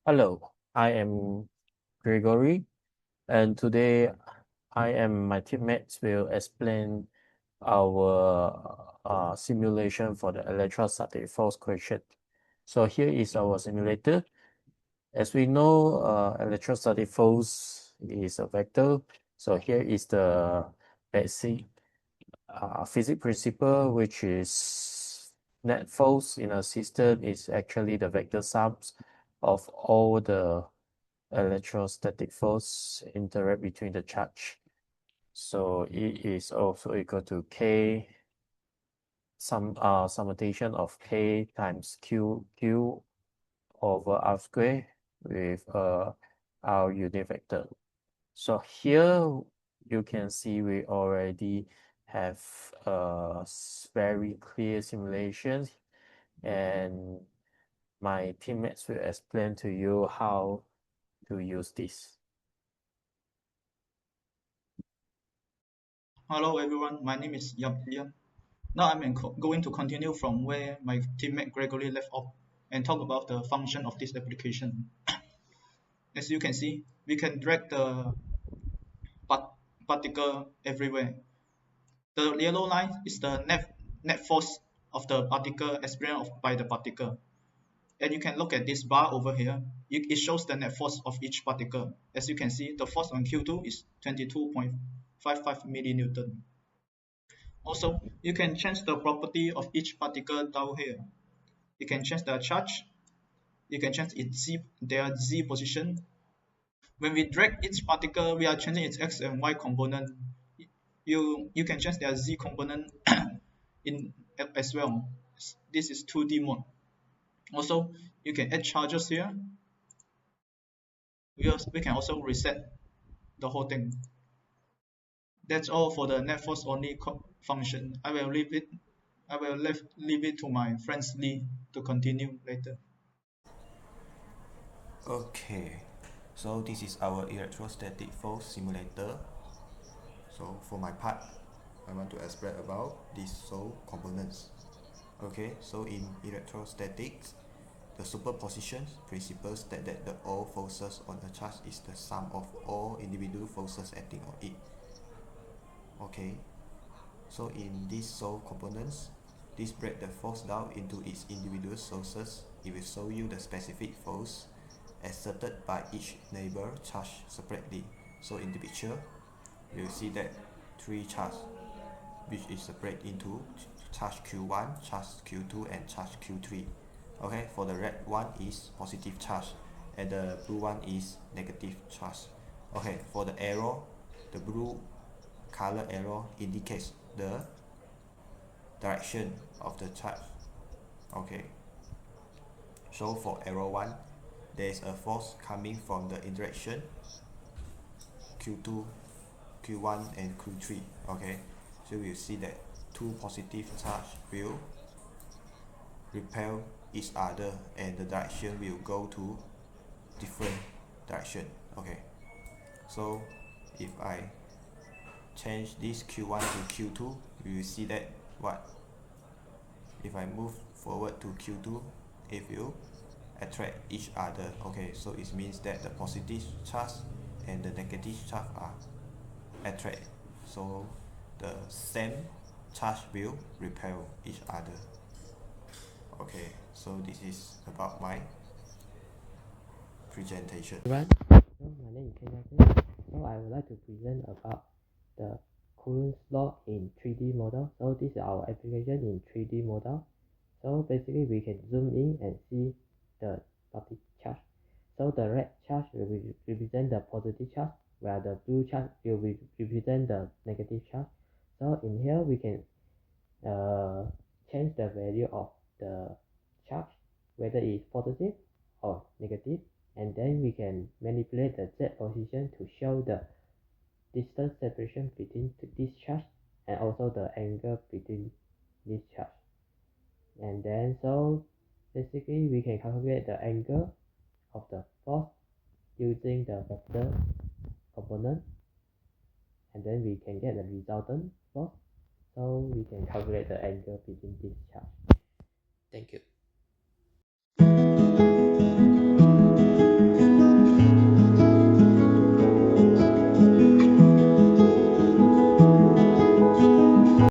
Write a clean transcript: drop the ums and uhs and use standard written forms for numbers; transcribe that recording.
Hello, I am Gregory, and today I and my teammates will explain our simulation for the electrostatic force question. So here is our simulator. As we know, electrostatic force is a vector. So here is the basic physics principle, which is net force in a system is actually the vector sums of all the electrostatic force interact between the charge. So it is also equal to K summation of K times Q over R square with our unit vector. So here you can see we already have very clear simulations, and my teammates will explain to you how to use this. Hello everyone, my name is Jia. Now I'm going to continue from where my teammate Gregory left off and talk about the function of this application. As you can see, we can drag the particle everywhere. The yellow line is the net force of the particle experienced by the particle. And you can look at this bar over here. It shows the net force of each particle. As you can see, the force on Q2 is 22.55 millinewton. Also, you can change the property of each particle down here. You can change the charge. You can change their z position. When we drag each particle, we are changing its x and y component. You can change their z component in as well. This is 2D mode. Also, you can add charges here. We can also reset the whole thing. That's all for the net force only function. I will leave it to my friends Lee to continue later. Okay, so this is our electrostatic force simulator. So for my part, I want to explain about these components. Okay, so in electrostatics, the superposition principle states that the all forces on a charge is the sum of all individual forces acting on it. Okay, so in these components, this break the force down into its individual sources. It will show you the specific force exerted by each neighbor charge separately. So in the picture, you'll see that three charges, which is separated into charge Q1, charge Q2, and charge Q3. Okay, for the red one is positive charge, and the blue one is negative charge. Okay, for the arrow, the blue color arrow indicates the direction of the charge. Okay, so for arrow 1, there is a force coming from the interaction Q2, Q1, and Q3. Okay, so we'll see that two positive charge will repel each other, and the direction will go to different direction. Okay, so if I change this Q1 to Q2, you will see that if I move forward to Q2, it will attract each other. Okay, so it means that the positive charge and the negative charge are attract, so the same charge will repel each other. Okay, so this is about my presentation. Everyone, so my name is Jia Sheng. So I would like to present about the Coulomb's law in 3D model. So this is our application in 3D model. So basically we can zoom in and see the particle charge. So the red charge will represent the positive charge, where the blue charge will represent the negative charge. So in here we can change the value of the charge, whether it's positive or negative, and then we can manipulate the z position to show the distance separation between this charge and also the angle between this charge. And then so basically we can calculate the angle of the force using the vector component, and then we can get the resultant force, so we can calculate the angle between this charge. Thank you.